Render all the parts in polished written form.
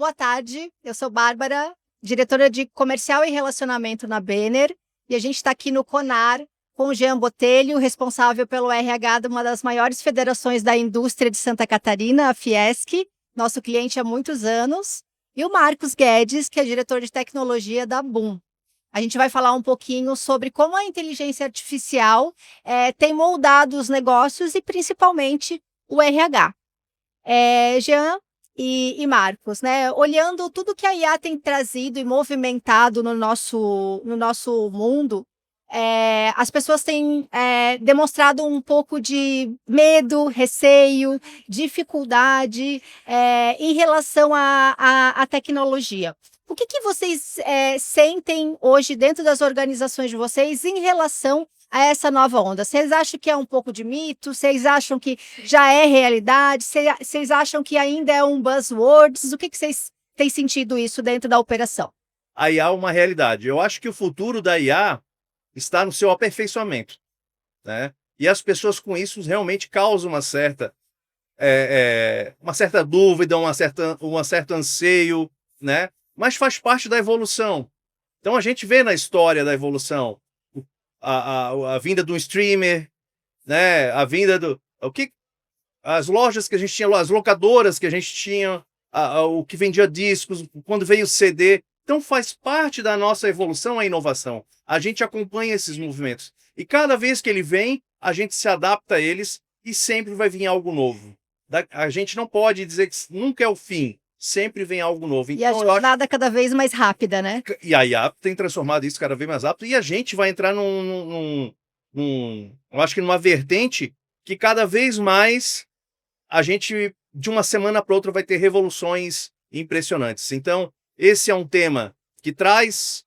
boa tarde. Eu sou Bárbara, diretora de Comercial e Relacionamento na Benner, e a gente está aqui no CONAR com o Jean Botelho, responsável pelo RH de uma das maiores federações da indústria de Santa Catarina, a Fiesc, nosso cliente há muitos anos, e o Marcos Guedes, que é diretor de tecnologia da Boom. A gente vai falar um pouquinho sobre como a inteligência artificial tem moldado os negócios e principalmente o RH. Jean e Marcos, né? Olhando tudo que a IA tem trazido e movimentado no nosso mundo, as pessoas têm demonstrado um pouco de medo, receio, dificuldade em relação à tecnologia. O que vocês sentem hoje dentro das organizações de vocês em relação a essa nova onda? Vocês acham que é um pouco de mito? Vocês acham que já é realidade? Vocês acham que ainda é um buzzword? O que vocês têm sentido isso dentro da operação? A IA é uma realidade. Eu acho que o futuro da IA está no seu aperfeiçoamento, né? E as pessoas com isso realmente causam uma certa dúvida, um certo anseio, né? Mas faz parte da evolução. Então a gente vê na história da evolução a vinda do streamer, né? A vinda as lojas que a gente tinha, as locadoras que a gente tinha, o que vendia discos, quando veio o CD. Então faz parte da nossa evolução a inovação. A gente acompanha esses movimentos. E cada vez que ele vem, a gente se adapta a eles e sempre vai vir algo novo. A gente não pode dizer que nunca é o fim. Sempre vem algo novo. Então, e a jornada cada vez mais rápida, né? E a IA tem transformado isso cada vez mais rápido. E a gente vai entrar eu acho que numa vertente que cada vez mais a gente, de uma semana para outra, vai ter revoluções impressionantes. Então, esse é um tema que traz,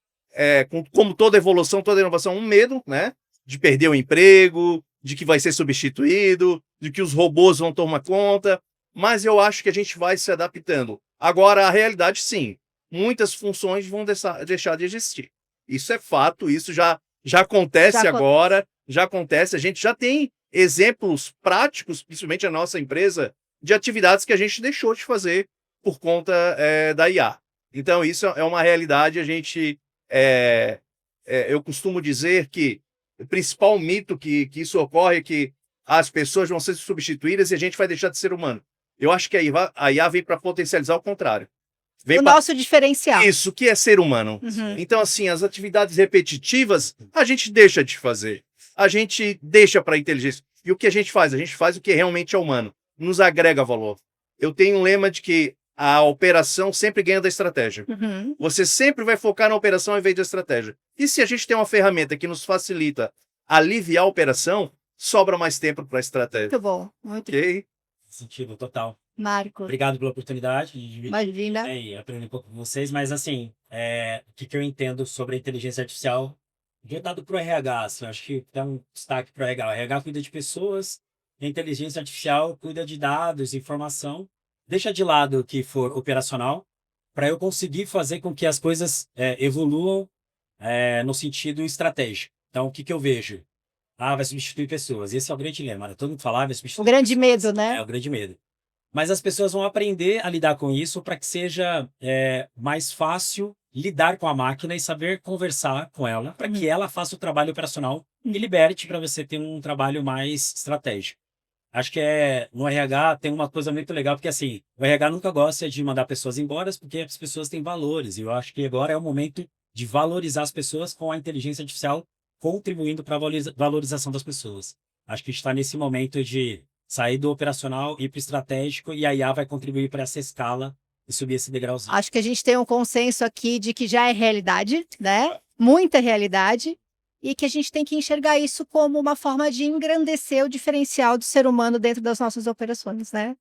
como toda evolução, toda inovação, um medo, né? De perder o emprego, de que vai ser substituído, de que os robôs vão tomar conta. Mas eu acho que a gente vai se adaptando. Agora, a realidade, sim, muitas funções vão deixar de existir. Isso é fato, isso já acontece agora, já acontece. A gente já tem exemplos práticos, principalmente a nossa empresa, de atividades que a gente deixou de fazer por conta da IA. Então, isso é uma realidade. Eu costumo dizer que o principal mito que isso ocorre é que as pessoas vão ser substituídas e a gente vai deixar de ser humano. Eu acho que a IA vem para potencializar o contrário. Nosso diferencial. Isso, que é ser humano. Uhum. Então, assim, as atividades repetitivas, a gente deixa de fazer. A gente deixa para a inteligência. E o que a gente faz? A gente faz o que realmente é humano. Nos agrega valor. Eu tenho um lema de que a operação sempre ganha da estratégia. Uhum. Você sempre vai focar na operação ao invés da estratégia. E se a gente tem uma ferramenta que nos facilita aliviar a operação, sobra mais tempo para a estratégia. Muito bom. Muito bom. Sentido total. Marcos. Obrigado pela oportunidade de Imagina. Aprender um pouco com vocês, mas assim, o que eu entendo sobre a inteligência artificial voltado para o RH, assim, acho que tem um destaque para o RH. O RH cuida de pessoas, a inteligência artificial cuida de dados, informação, deixa de lado o que for operacional, para eu conseguir fazer com que as coisas evoluam no sentido estratégico. Então, o que eu vejo? Vai substituir pessoas. Esse é o grande dilema. Todo mundo fala, vai substituir o grande pessoas. medo, né? É o grande medo. Mas as pessoas vão aprender a lidar com isso para que seja mais fácil lidar com a máquina e saber conversar com ela para que ela faça o trabalho operacional e liberte para você ter um trabalho mais estratégico. Acho que no RH tem uma coisa muito legal, porque assim, o RH nunca gosta de mandar pessoas embora porque as pessoas têm valores. E eu acho que agora é o momento de valorizar as pessoas com a inteligência artificial contribuindo para a valorização das pessoas. Acho que a gente está nesse momento de sair do operacional, ir para o estratégico, e a IA vai contribuir para essa escala e subir esse degrauzinho. Acho que a gente tem um consenso aqui de que já é realidade, né? Muita realidade, e que a gente tem que enxergar isso como uma forma de engrandecer o diferencial do ser humano dentro das nossas operações, né?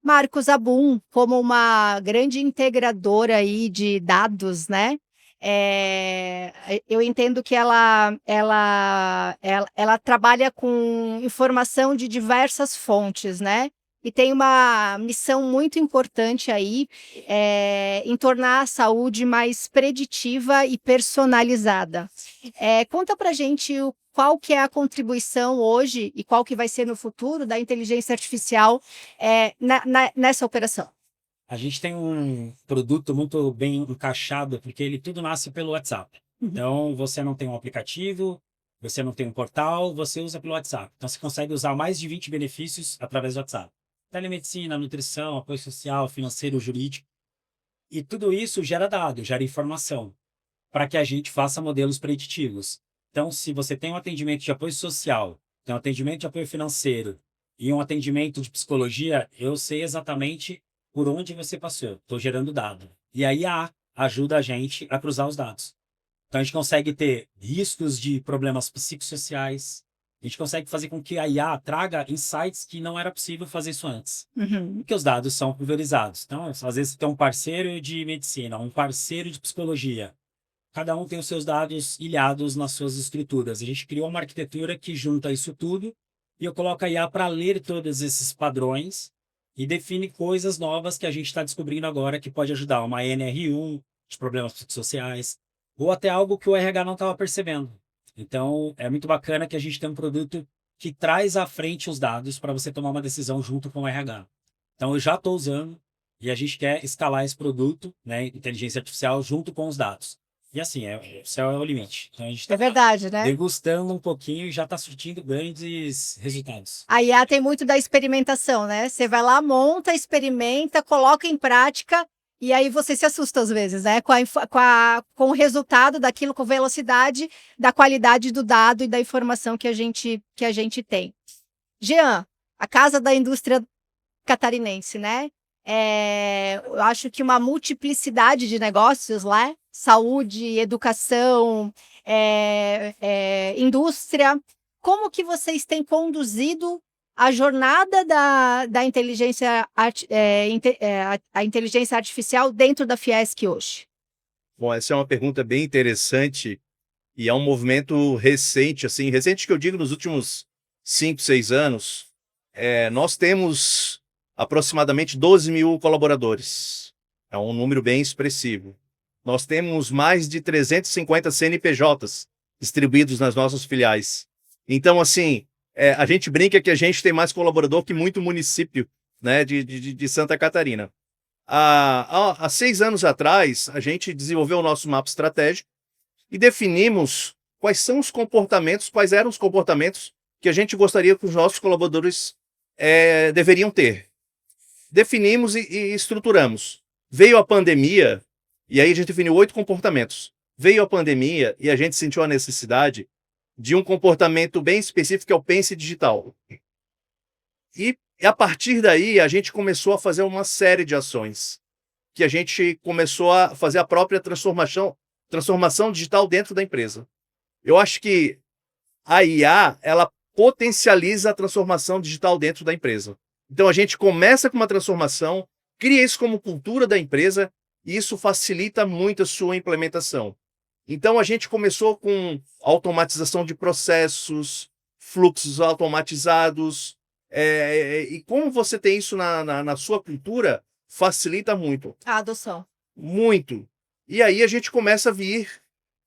Marcos, a Boom, como uma grande integradora aí de dados, né? Eu entendo que ela trabalha com informação de diversas fontes, né? E tem uma missão muito importante aí em tornar a saúde mais preditiva e personalizada. Conta pra gente qual que é a contribuição hoje e qual que vai ser no futuro da inteligência artificial nessa operação. A gente tem um produto muito bem encaixado, porque ele tudo nasce pelo WhatsApp. Então, você não tem um aplicativo, você não tem um portal, você usa pelo WhatsApp. Então, você consegue usar mais de 20 benefícios através do WhatsApp. Telemedicina, nutrição, apoio social, financeiro, jurídico. E tudo isso gera dado, gera informação, para que a gente faça modelos preditivos. Então, se você tem um atendimento de apoio social, tem um atendimento de apoio financeiro e um atendimento de psicologia, eu sei exatamente por onde você passou. Estou gerando dado. E aí a IA ajuda a gente a cruzar os dados. Então, a gente consegue ter riscos de problemas psicossociais. A gente consegue fazer com que a IA traga insights que não era possível fazer isso antes. Porque os dados são pulverizados. Então, às vezes, você tem um parceiro de medicina, um parceiro de psicologia. Cada um tem os seus dados ilhados nas suas estruturas. A gente criou uma arquitetura que junta isso tudo e eu coloco a IA para ler todos esses padrões e define coisas novas que a gente está descobrindo agora que pode ajudar. Uma NR1 de problemas psicossociais ou até algo que o RH não estava percebendo. Então, é muito bacana que a gente tem um produto que traz à frente os dados para você tomar uma decisão junto com o RH. Então, eu já estou usando e a gente quer escalar esse produto, né, inteligência artificial, junto com os dados. E assim, o céu é o limite. Então, a gente É está verdade, né? degustando um pouquinho e já está surtindo grandes resultados. A IA tem muito da experimentação, né? Você vai lá, monta, experimenta, coloca em prática e aí você se assusta às vezes, né? Com o resultado daquilo, com velocidade, da qualidade do dado e da informação que a gente tem. Jean, a Casa da Indústria Catarinense, né? Eu acho que uma multiplicidade de negócios lá, saúde, educação, indústria. Como que vocês têm conduzido a jornada da inteligência, a inteligência artificial dentro da Fiesc hoje? Bom, essa é uma pergunta bem interessante e é um movimento recente, assim, recente que eu digo nos últimos 5, 6 anos. Nós temos aproximadamente 12 mil colaboradores. É um número bem expressivo. Nós temos mais de 350 CNPJs distribuídos nas nossas filiais. Então, assim, a gente brinca que a gente tem mais colaborador que muito município, né, de Santa Catarina. Há 6 anos atrás, a gente desenvolveu o nosso mapa estratégico e definimos quais eram os comportamentos que a gente gostaria que os nossos colaboradores deveriam ter. Definimos e estruturamos. Veio a pandemia, e aí a gente definiu 8 comportamentos. Veio a pandemia e a gente sentiu a necessidade de um comportamento bem específico, que é o Pense Digital. E a partir daí, a gente começou a fazer uma série de ações, que a gente começou a fazer a própria transformação digital dentro da empresa. Eu acho que a IA, ela potencializa a transformação digital dentro da empresa. Então, a gente começa com uma transformação, cria isso como cultura da empresa, e isso facilita muito a sua implementação. Então, a gente começou com automatização de processos, fluxos automatizados, e como você tem isso na sua cultura, facilita muito. A adoção. Muito. E aí a gente começa a vir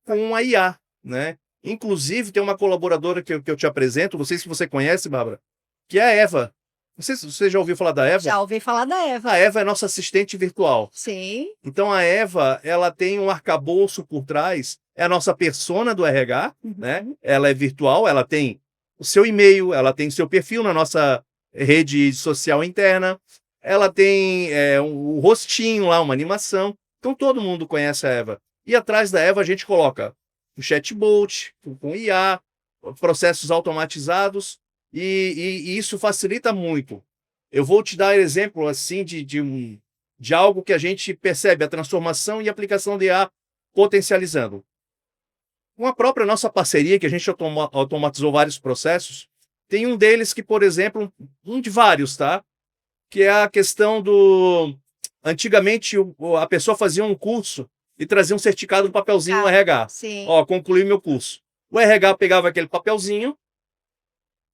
com a IA, né? Inclusive, tem uma colaboradora que eu te apresento, não sei se você conhece, Bárbara, que é a Eva. Não sei se você já ouviu falar da Eva. Já ouvi falar da Eva. A Eva é nossa assistente virtual. Sim. Então, a Eva, ela tem um arcabouço por trás, é a nossa persona do RH, né? Ela é virtual, ela tem o seu e-mail, ela tem o seu perfil na nossa rede social interna, ela tem um rostinho lá, uma animação. Então, todo mundo conhece a Eva. E atrás da Eva, a gente coloca o chatbot, com IA, processos automatizados, e isso facilita muito. Eu vou te dar exemplo assim de algo que a gente percebe, a transformação e aplicação de IA potencializando. Com a própria nossa parceria, que a gente automatizou vários processos, tem um deles que, por exemplo, um de vários, tá? Que é a questão do... Antigamente, a pessoa fazia um curso e trazia um certificado no papelzinho no RH. Sim. Ó, concluí meu curso. O RH pegava aquele papelzinho,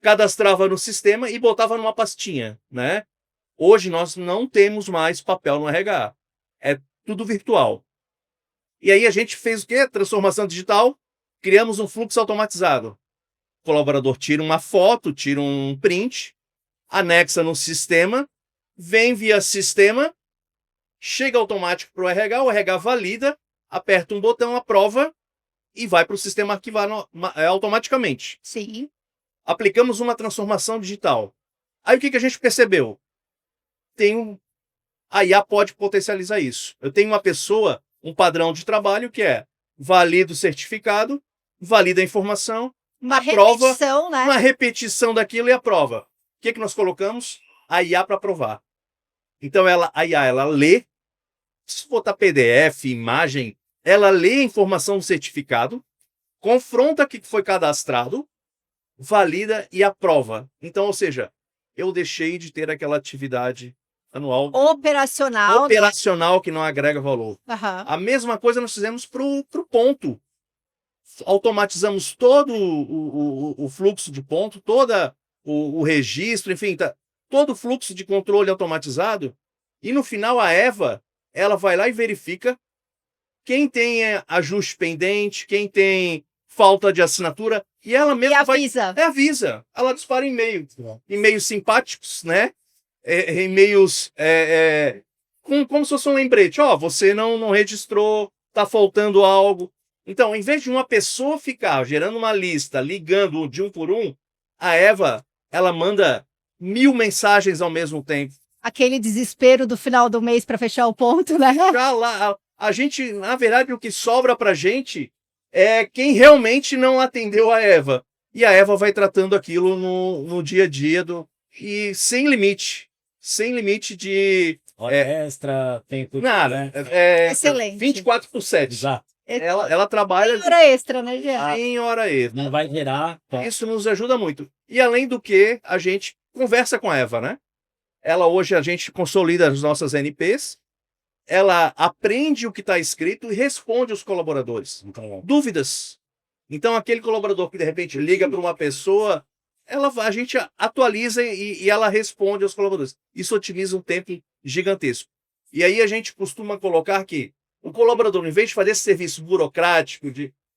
cadastrava no sistema e botava numa pastinha, né? Hoje nós não temos mais papel no RH. É tudo virtual. E aí a gente fez o quê? Transformação digital, criamos um fluxo automatizado. O colaborador tira uma foto, tira um print, anexa no sistema, vem via sistema, chega automático para o RH valida, aperta um botão, aprova e vai para o sistema arquivar automaticamente. Sim. Aplicamos uma transformação digital. Aí o que a gente percebeu? A IA pode potencializar isso. Eu tenho uma pessoa, um padrão de trabalho que é valida o certificado, valida a informação, Uma aprova, repetição, né? uma repetição daquilo e aprova. O que nós colocamos? A IA para aprovar. Então a IA ela lê, se botar PDF, imagem, ela lê a informação do certificado, confronta o que foi cadastrado, valida e aprova. Então, ou seja, eu deixei de ter aquela atividade anual Operacional. que não agrega valor. Aham. A mesma coisa nós fizemos para o ponto. Automatizamos todo o fluxo de ponto, todo o registro, enfim, todo o fluxo de controle automatizado. E no final a Eva, ela vai lá e verifica quem tem ajuste pendente, quem tem falta de assinatura, e ela E mesma avisa. avisa. Ela dispara e-mails simpáticos, né? E-mails como se fosse um lembrete. Você não registrou, tá faltando algo. Então, em vez de uma pessoa ficar gerando uma lista, ligando de um por um, a Eva, ela manda 1000 mensagens ao mesmo tempo. Aquele desespero do final do mês para fechar o ponto, né? Já lá, a gente, na verdade, o que sobra pra gente é quem realmente não atendeu a Eva. E a Eva vai tratando aquilo no dia a dia e sem limite. Sem limite de Hora extra, tempo. nada. Né? Excelente. 24/7. Exato. Ela trabalha Hora extra, né, Jean? em hora extra. Não vai gerar. Isso nos ajuda muito. E além do que, a gente conversa com a Eva, né? Hoje a gente consolida as nossas NPs, ela aprende o que está escrito e responde aos colaboradores. Então, Dúvidas. Então, aquele colaborador que de repente liga para uma pessoa, a gente atualiza e ela responde aos colaboradores. Isso otimiza um tempo gigantesco. E aí a gente costuma colocar que o colaborador, em vez de fazer esse serviço burocrático,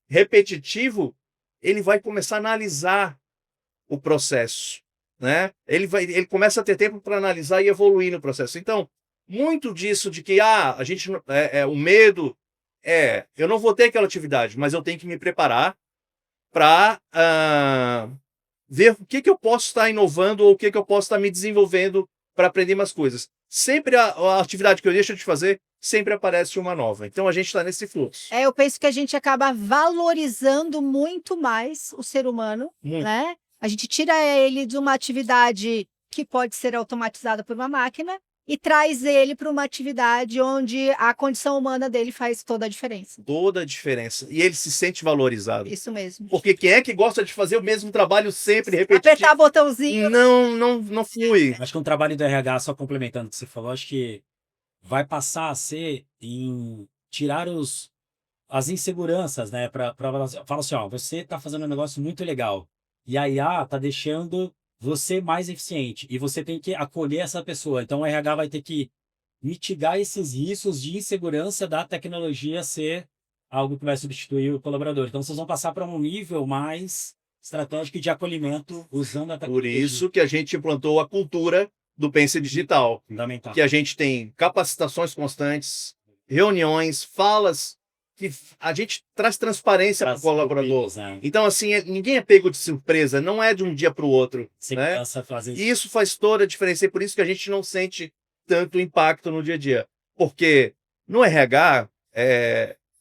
repetitivo, ele vai começar a analisar o processo, né? Ele começa a ter tempo para analisar e evoluir no processo. Então, muito disso de que a gente o medo eu não vou ter aquela atividade, mas eu tenho que me preparar para ver o que eu posso estar inovando ou o que eu posso estar me desenvolvendo para aprender mais coisas. Sempre a atividade que eu deixo de fazer, sempre aparece uma nova. Então a gente está nesse fluxo. Eu penso que a gente acaba valorizando muito mais o ser humano, Muito. né? A gente tira ele de uma atividade que pode ser automatizada por uma máquina e traz ele para uma atividade onde a condição humana dele faz toda a diferença. Toda a diferença. E ele se sente valorizado. Isso mesmo. Porque quem é que gosta de fazer o mesmo trabalho sempre, repetitivo? Apertar botãozinho. Não flui. acho que um trabalho do RH, só complementando o que você falou, acho que vai passar a ser em tirar as inseguranças, né? Fala assim, você está fazendo um negócio muito legal e a IA está deixando você mais eficiente e você tem que acolher essa pessoa. Então o RH vai ter que mitigar esses riscos de insegurança da tecnologia ser algo que vai substituir o colaborador. Então vocês vão passar para um nível mais estratégico de acolhimento usando a Por tecnologia. isso que a gente implantou a cultura do Pense Digital. Fundamental. Que a gente tem capacitações constantes, reuniões, falas, que a gente traz transparência para o colaborador. Né? Então, assim, ninguém é pego de surpresa, não é de um dia para o outro. Segurança Né? fazer E isso faz toda a diferença, e por isso que a gente não sente tanto impacto no dia a dia. Porque no RH,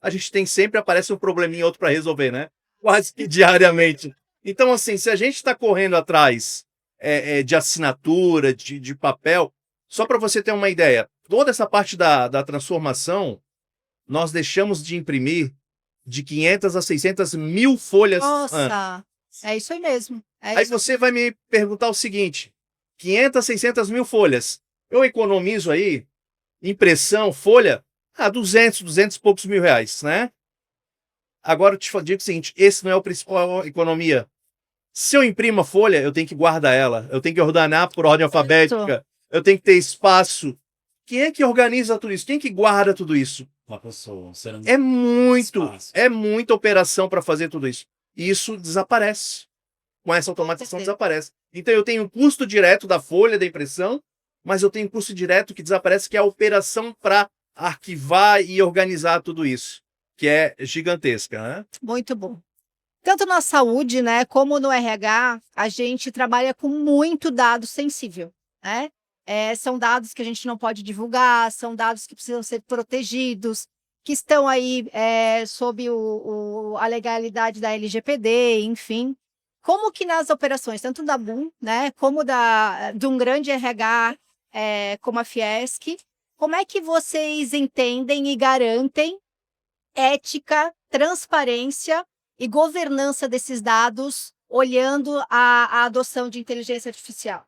a gente sempre aparece um probleminha outro para resolver, né? Quase que diariamente. Então, assim, se a gente está correndo atrás de assinatura, de papel, só para você ter uma ideia, toda essa parte da transformação, nós deixamos de imprimir de 500 a 600 mil folhas. Nossa, é isso aí mesmo. Aí você vai me perguntar o seguinte, 500 a 600 mil folhas, eu economizo aí, impressão, folha, 200 e poucos mil reais, né? Agora eu te digo o seguinte, esse não é o principal economia. Se eu imprimo a folha, eu tenho que guardar ela, eu tenho que ordenar por ordem alfabética, eu tenho que ter espaço. Quem é que organiza tudo isso? Quem é que guarda tudo isso? Uma pessoa. É muita operação para fazer tudo isso. E isso desaparece. Com essa automatização desaparece. Então eu tenho um custo direto da folha, da impressão, mas eu tenho custo direto que desaparece, que é a operação para arquivar e organizar tudo isso, que é gigantesca, né? Muito bom. Tanto na saúde, né, como no RH, a gente trabalha com muito dado sensível, né? São dados que a gente não pode divulgar, são dados que precisam ser protegidos, que estão aí sob a legalidade da LGPD, enfim. Como que nas operações, tanto da Boom, né, como de um grande RH, como a Fiesc, como é que vocês entendem e garantem ética, transparência e governança desses dados, olhando a adoção de inteligência artificial?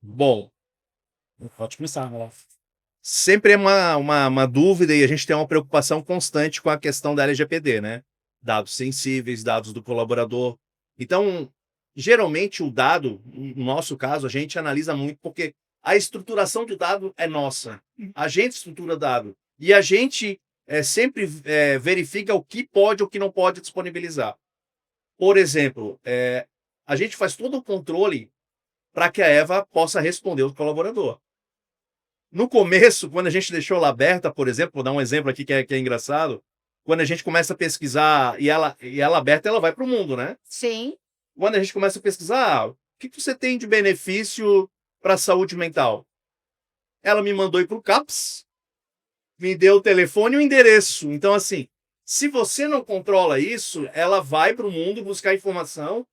Bom, Pode começar, Olaf. sempre é uma dúvida e a gente tem uma preocupação constante com a questão da LGPD, né? Dados sensíveis, dados do colaborador. Então, geralmente o dado, no nosso caso, a gente analisa muito porque a estruturação do dado é nossa. A gente estrutura o dado. E a gente sempre verifica o que pode ou o que não pode disponibilizar. Por exemplo, a gente faz todo o controle para que a Eva possa responder o colaborador. No começo, quando a gente deixou ela aberta, por exemplo, vou dar um exemplo aqui que é engraçado, quando a gente começa a pesquisar e ela aberta, ela vai para o mundo, né? Sim. Quando a gente começa a pesquisar, o que você tem de benefício para a saúde mental? Ela me mandou ir para o CAPS, me deu o telefone e o endereço. Então, assim, se você não controla isso, ela vai para o mundo buscar informação.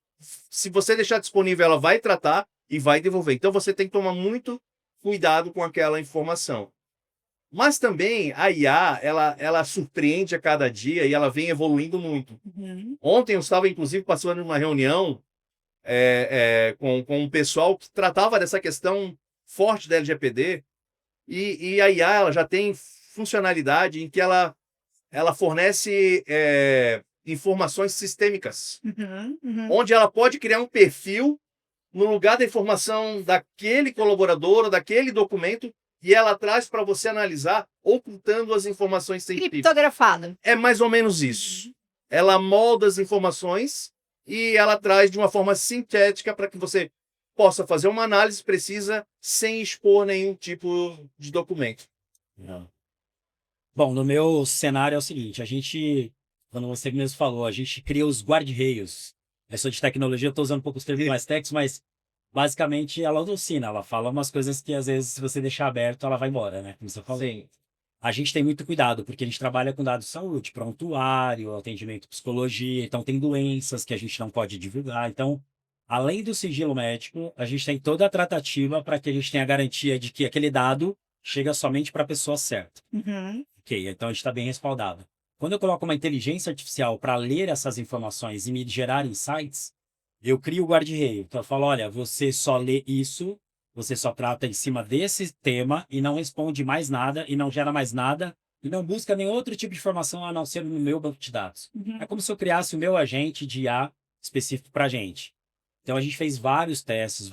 Se você deixar disponível, ela vai tratar e vai devolver. Então, você tem que tomar muito cuidado com aquela informação. Mas também a IA, ela surpreende a cada dia e ela vem evoluindo muito. Uhum. Ontem eu estava, inclusive, passando uma reunião com um pessoal que tratava dessa questão forte da LGPD e a IA ela já tem funcionalidade em que ela fornece informações sistêmicas, onde ela pode criar um perfil no lugar da informação daquele colaborador ou daquele documento e ela traz para você analisar, ocultando as informações sensíveis. Criptografado. É mais ou menos isso. Ela molda as informações e ela traz de uma forma sintética para que você possa fazer uma análise precisa sem expor nenhum tipo de documento. Bom, no meu cenário é o seguinte, a gente, quando você mesmo falou, a gente cria os guarda-reios. Eu sou de tecnologia, eu estou usando um pouco os termos mais técnicos, mas basicamente ela alucina, ela fala umas coisas que às vezes se você deixar aberto, ela vai embora, né? Como você falou. Sim. A gente tem muito cuidado, porque a gente trabalha com dados de saúde, prontuário, atendimento psicologia, então tem doenças que a gente não pode divulgar. Então, além do sigilo médico, a gente tem toda a tratativa para que a gente tenha a garantia de que aquele dado chega somente para a pessoa certa. Ok, então a gente está bem respaldado. Quando eu coloco uma inteligência artificial para ler essas informações e me gerar insights, eu crio o guarda-reio. Então eu falo, olha, você só lê isso, você só trata em cima desse tema e não responde mais nada e não gera mais nada e não busca nenhum outro tipo de informação a não ser no meu banco de dados. É como se eu criasse o meu agente de IA específico para a gente. Então a gente fez vários testes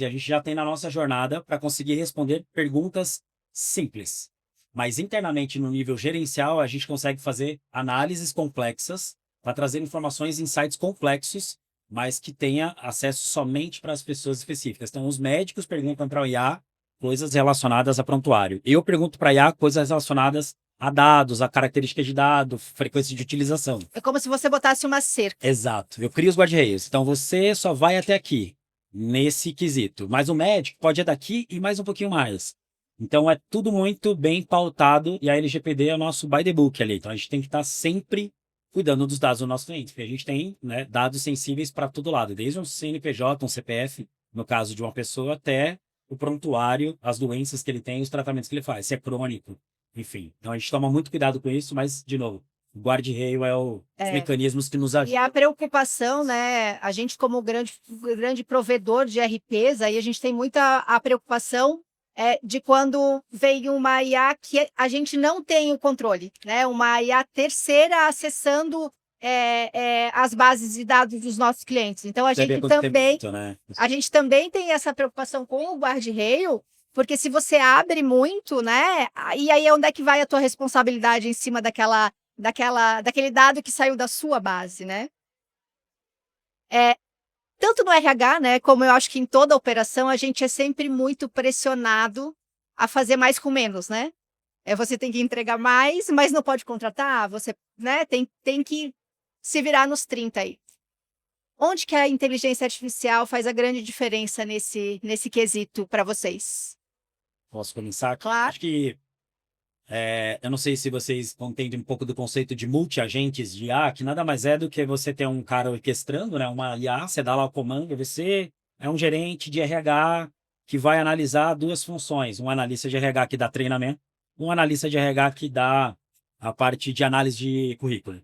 e a gente já tem na nossa jornada para conseguir responder perguntas simples. Mas internamente, no nível gerencial, a gente consegue fazer análises complexas para trazer informações e insights complexos, mas que tenha acesso somente para as pessoas específicas. Então, os médicos perguntam para o IA coisas relacionadas a prontuário. Eu pergunto para a IA coisas relacionadas a dados, a características de dado, frequência de utilização. É como se você botasse uma cerca. Exato. Eu crio os guarda-reios. Então, você só vai até aqui, nesse quesito. Mas o médico pode ir daqui e mais um pouquinho mais. Então, é tudo muito bem pautado e a LGPD é o nosso by the book ali. Então, a gente tem que estar sempre cuidando dos dados do nosso cliente, porque a gente tem, né, dados sensíveis para todo lado, desde um CNPJ, um CPF, no caso de uma pessoa, até o prontuário, as doenças que ele tem, os tratamentos que ele faz, se é crônico, enfim. Então, a gente toma muito cuidado com isso, mas, de novo, o guarda-reio é os mecanismos que nos E ajudam. a preocupação, né? A gente, como grande provedor de RPs, aí a gente tem muita a preocupação de quando vem uma IA que a gente não tem o controle, né? Uma IA terceira acessando as bases de dados dos nossos clientes. Então, a gente também tem essa preocupação com o guarda-reio, porque se você abre muito, né? E aí onde é que vai a tua responsabilidade em cima daquele dado que saiu da sua base, né? tanto no RH, né, como eu acho que em toda operação, a gente é sempre muito pressionado a fazer mais com menos, né? Você tem que entregar mais, mas não pode contratar, você, né, tem que se virar nos 30 aí. Onde que a inteligência artificial faz a grande diferença nesse quesito para vocês? Posso começar? Claro. Acho que eu não sei se vocês entendem um pouco do conceito de multi-agentes de IA, que nada mais é do que você ter um cara orquestrando, né, uma IA, você dá lá o comando, você é um gerente de RH que vai analisar duas funções, um analista de RH que dá treinamento, um analista de RH que dá a parte de análise de currículo.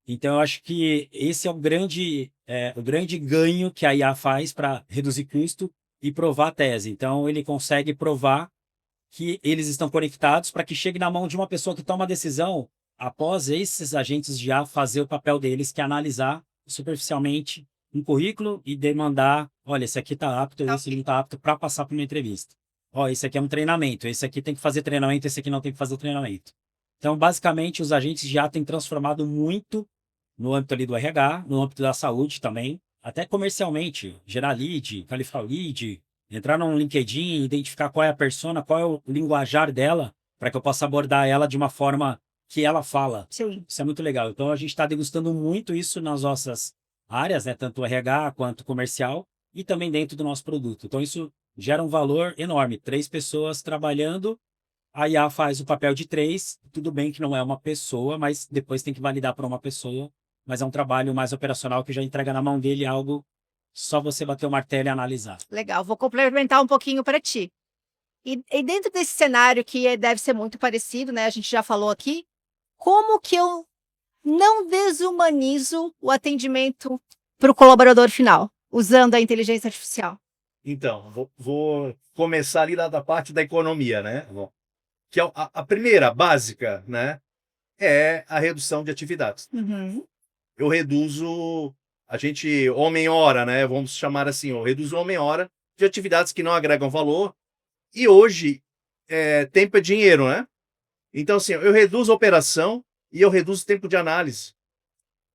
Então, eu acho que esse é o grande ganho que a IA faz para reduzir custo e provar a tese. Então, ele consegue provar que eles estão conectados para que chegue na mão de uma pessoa que toma a decisão após esses agentes de IA fazer o papel deles, que é analisar superficialmente um currículo e demandar, olha, esse aqui está apto, esse não está apto para passar para uma entrevista. Ó, esse aqui é um treinamento, esse aqui tem que fazer treinamento, esse aqui não tem que fazer treinamento. Então, basicamente, os agentes de IA têm transformado muito no âmbito ali do RH, no âmbito da saúde também, até comercialmente, gerar lead, qualificar lead, entrar no LinkedIn, identificar qual é a persona, qual é o linguajar dela, para que eu possa abordar ela de uma forma que ela fala. Sim. Isso é muito legal. Então, a gente está degustando muito isso nas nossas áreas, né? Tanto RH quanto comercial, e também dentro do nosso produto. Então, isso gera um valor enorme. 3 pessoas trabalhando, a IA faz o papel de 3. Tudo bem que não é uma pessoa, mas depois tem que validar para uma pessoa. Mas é um trabalho mais operacional que já entrega na mão dele algo só você bater o martelo e analisar. Legal, vou complementar um pouquinho para ti. E dentro desse cenário que deve ser muito parecido, né? A gente já falou aqui, como que eu não desumanizo o atendimento para o colaborador final, usando a inteligência artificial? Então, vou começar ali da parte da economia, né? Que é a primeira, básica, né? É a redução de atividades. Uhum. Eu reduzo, homem-hora, né? Vamos chamar assim, eu reduzo homem-hora de atividades que não agregam valor. E hoje, tempo é dinheiro, né? Então, assim, eu reduzo a operação e eu reduzo o tempo de análise.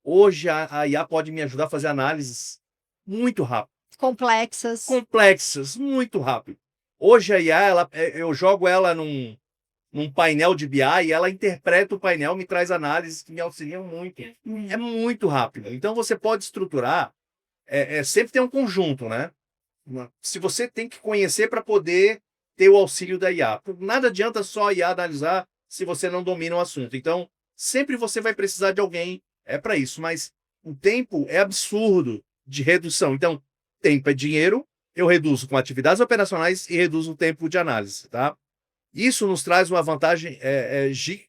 Hoje, a IA pode me ajudar a fazer análises muito rápido. Complexas, muito rápido. Hoje, a IA, eu jogo ela num painel de BI e ela interpreta o painel, me traz análises que me auxiliam muito. É muito rápido. Então, você pode estruturar, sempre tem um conjunto, né? Se você tem que conhecer para poder ter o auxílio da IA. Nada adianta só a IA analisar se você não domina o assunto. Então, sempre você vai precisar de alguém para isso. Mas o tempo é absurdo de redução. Então, tempo é dinheiro, eu reduzo com atividades operacionais e reduzo o tempo de análise, tá? Isso nos traz uma vantagem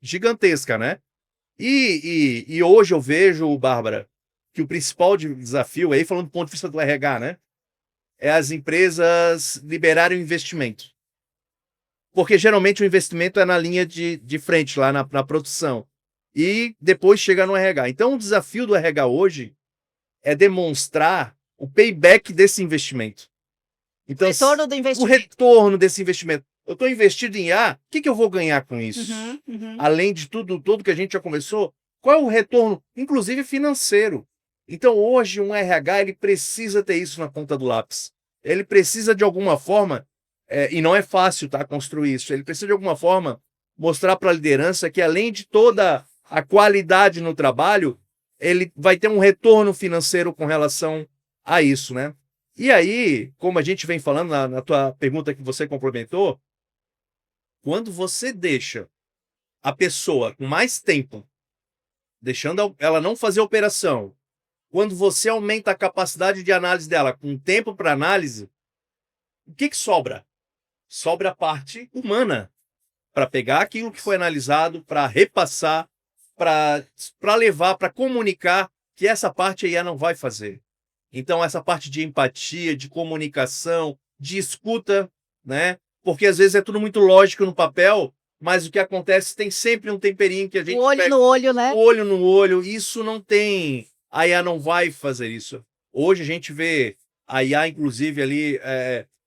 gigantesca, né? E hoje eu vejo, Bárbara, que o principal desafio, aí falando do ponto de vista do RH, né? É as empresas liberarem o investimento. Porque geralmente o investimento é na linha de frente, lá na produção. E depois chega no RH. Então o desafio do RH hoje é demonstrar o payback desse investimento. Então, o retorno desse investimento. Eu estou investindo em IA, o que eu vou ganhar com isso? Além de tudo que a gente já conversou, qual é o retorno, inclusive financeiro? Então, hoje, um RH ele precisa ter isso na ponta do lápis. Ele precisa, de alguma forma, e não é fácil construir isso, ele precisa, de alguma forma, mostrar para a liderança que, além de toda a qualidade no trabalho, ele vai ter um retorno financeiro com relação a isso, né? E aí, como a gente vem falando na tua pergunta que você complementou, quando você deixa a pessoa com mais tempo, deixando ela não fazer operação, quando você aumenta a capacidade de análise dela com tempo para análise, o que sobra? Sobra a parte humana, para pegar aquilo que foi analisado, para repassar, para levar, para comunicar, que essa parte a IA não vai fazer. Então, essa parte de empatia, de comunicação, de escuta, né? Porque às vezes é tudo muito lógico no papel, mas o que acontece tem sempre um temperinho que a gente... O olho no olho, né? O olho no olho, isso não tem... A IA não vai fazer isso. Hoje a gente vê a IA, inclusive, ali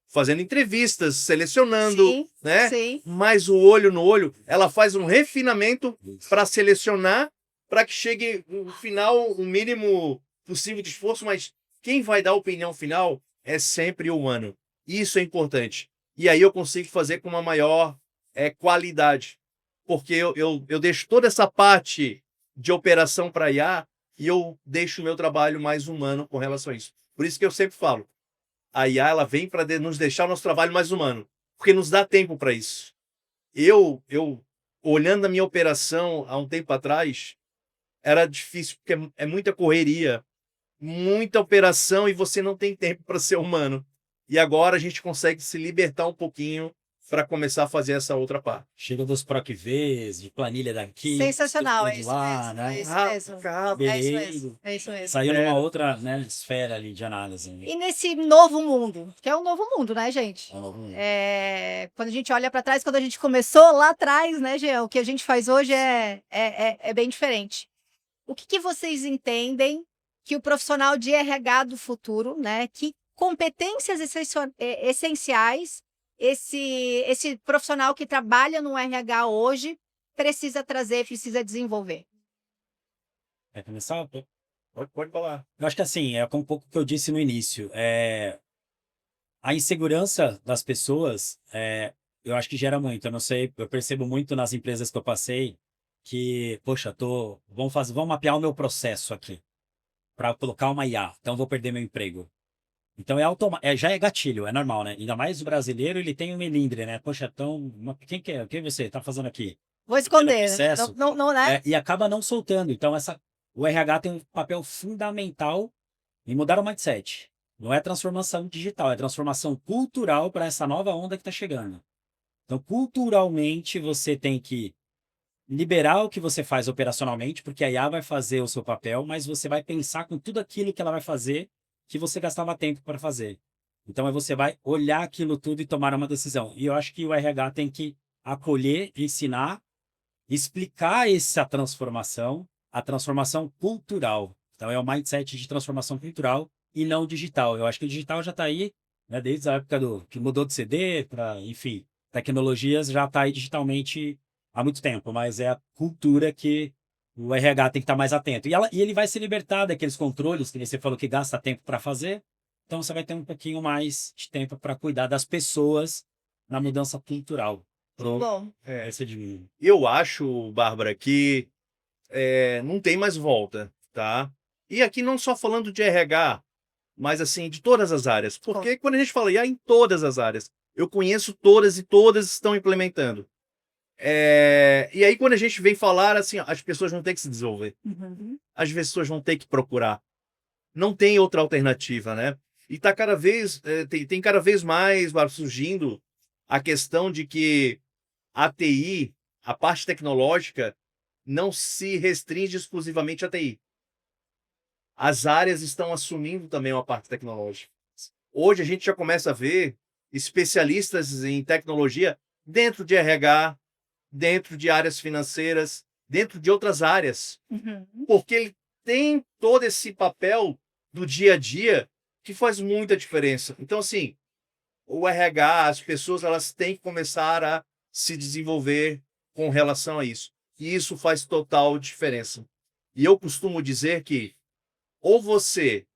fazendo entrevistas, selecionando, né? Sim. Mas o olho no olho, ela faz um refinamento para selecionar, para que chegue no final o mínimo possível de esforço, mas quem vai dar a opinião final é sempre o humano. Isso é importante. E aí eu consigo fazer com uma maior qualidade. Porque eu deixo toda essa parte de operação para IA e eu deixo o meu trabalho mais humano com relação a isso. Por isso que eu sempre falo, a IA ela vem para nos deixar o nosso trabalho mais humano, porque nos dá tempo para isso. Eu, olhando a minha operação há um tempo atrás, era difícil, porque é muita correria, muita operação e você não tem tempo para ser humano. E agora a gente consegue se libertar um pouquinho para começar a fazer essa outra parte. Chega dos PROC-Vs, de planilha daqui, Sensacional, é de isso lá, mesmo, né? é isso mesmo. Cara, É isso mesmo, é isso mesmo. Saiu numa outra, né, esfera ali de análise. E nesse novo mundo, que é um novo mundo, né, gente? É um novo mundo. Quando a gente olha para trás, quando a gente começou lá atrás, né, Jean? O que a gente faz hoje é bem diferente. O que vocês entendem que o profissional de RH do futuro, né? Que competências essenciais esse profissional que trabalha no RH hoje precisa trazer, precisa desenvolver? Quer começar? pode falar. Eu acho que assim, é um pouco o que eu disse no início. A insegurança das pessoas, eu acho que gera muito. Eu não sei, eu percebo muito nas empresas que eu passei que, poxa, vamos mapear o meu processo aqui para colocar uma IA, então vou perder meu emprego. Então já é gatilho, é normal, né? Ainda mais o brasileiro, ele tem um melindre, né? Poxa, então, quem que é? Quem você está fazendo aqui? Vou esconder, processo, não, né? e acaba não soltando. Então, o RH tem um papel fundamental em mudar o mindset. Não é transformação digital, é transformação cultural para essa nova onda que está chegando. Então, culturalmente, você tem que liberar o que você faz operacionalmente, porque a IA vai fazer o seu papel, mas você vai pensar com tudo aquilo que ela vai fazer que você gastava tempo para fazer. Então, você vai olhar aquilo tudo e tomar uma decisão. E eu acho que o RH tem que acolher, ensinar, explicar essa transformação, a transformação cultural. Então, é o mindset de transformação cultural e não digital. Eu acho que o digital já está aí, né, desde a época que mudou de CD para, enfim, tecnologias já está aí digitalmente há muito tempo, mas é a cultura que o RH tem que estar mais atento. E ele vai se libertar daqueles controles que você falou que gasta tempo para fazer, então você vai ter um pouquinho mais de tempo para cuidar das pessoas na mudança cultural. Bom, Eu acho, Bárbara, que não tem mais volta, tá? E aqui não só falando de RH, mas assim, de todas as áreas. Porque quando a gente fala IA, em todas as áreas. Eu conheço todas e todas estão implementando. E aí, quando a gente vem falar, assim, as pessoas vão ter que se desenvolver. As pessoas vão ter que procurar. Não tem outra alternativa, né? E tá cada vez, tem cada vez mais surgindo a questão de que a TI, a parte tecnológica, não se restringe exclusivamente à TI. As áreas estão assumindo também uma parte tecnológica. Hoje a gente já começa a ver especialistas em tecnologia dentro de RH, dentro de áreas financeiras, dentro de outras áreas. Porque ele tem todo esse papel do dia a dia que faz muita diferença. Então, assim, o RH, as pessoas, elas têm que começar a se desenvolver com relação a isso. E isso faz total diferença. E eu costumo dizer que ou você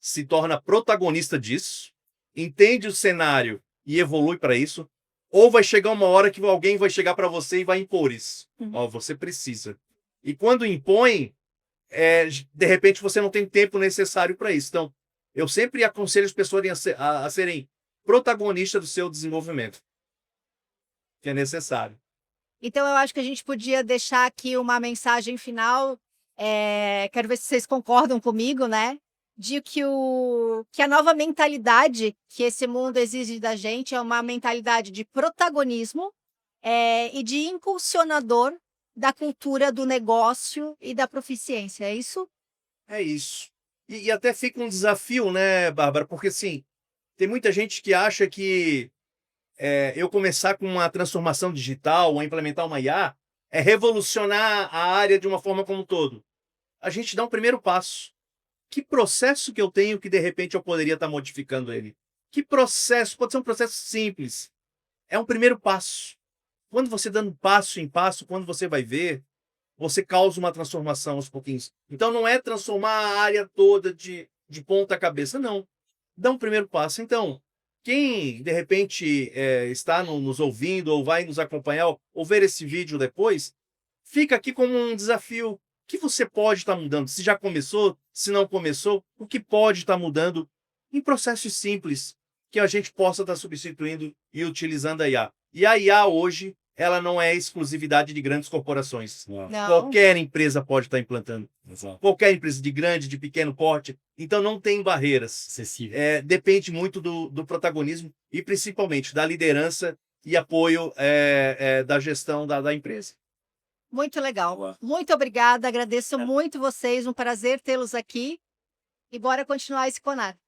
se torna protagonista disso, entende o cenário e evolui para isso, ou vai chegar uma hora que alguém vai chegar para você e vai impor isso. Você precisa. E quando impõe, de repente você não tem tempo necessário para isso. Então, eu sempre aconselho as pessoas a serem protagonistas do seu desenvolvimento, que é necessário. Então, eu acho que a gente podia deixar aqui uma mensagem final. Quero ver se vocês concordam comigo, né? De que a nova mentalidade que esse mundo exige da gente é uma mentalidade de protagonismo e de impulsionador da cultura do negócio e da proficiência. É isso? É isso. E até fica um desafio, né, Bárbara? Porque, assim, tem muita gente que acha que eu começar com uma transformação digital ou implementar uma IA é revolucionar a área de uma forma como um todo. A gente dá um primeiro passo. Que processo que eu tenho que, de repente, eu poderia estar modificando ele? Que processo? Pode ser um processo simples. É um primeiro passo. Quando você dando passo em passo, quando você vai ver, você causa uma transformação aos pouquinhos. Então, não é transformar a área toda de ponta cabeça, não. Dá um primeiro passo. Então, quem de repente está nos ouvindo ou vai nos acompanhar ou ver esse vídeo depois, fica aqui como um desafio. O que você pode estar mudando? Se já começou, se não começou, o que pode estar mudando em processos simples que a gente possa estar substituindo e utilizando a IA. E a IA hoje, ela não é exclusividade de grandes corporações. Não. Não. Qualquer empresa pode estar implantando. Exato. Qualquer empresa de grande, de pequeno porte. Então não tem barreiras. Acessível. Depende muito do protagonismo e principalmente da liderança e apoio da gestão da empresa. Muito legal. Boa. Muito obrigada, agradeço É. muito vocês, um prazer tê-los aqui. E bora continuar esse Conar.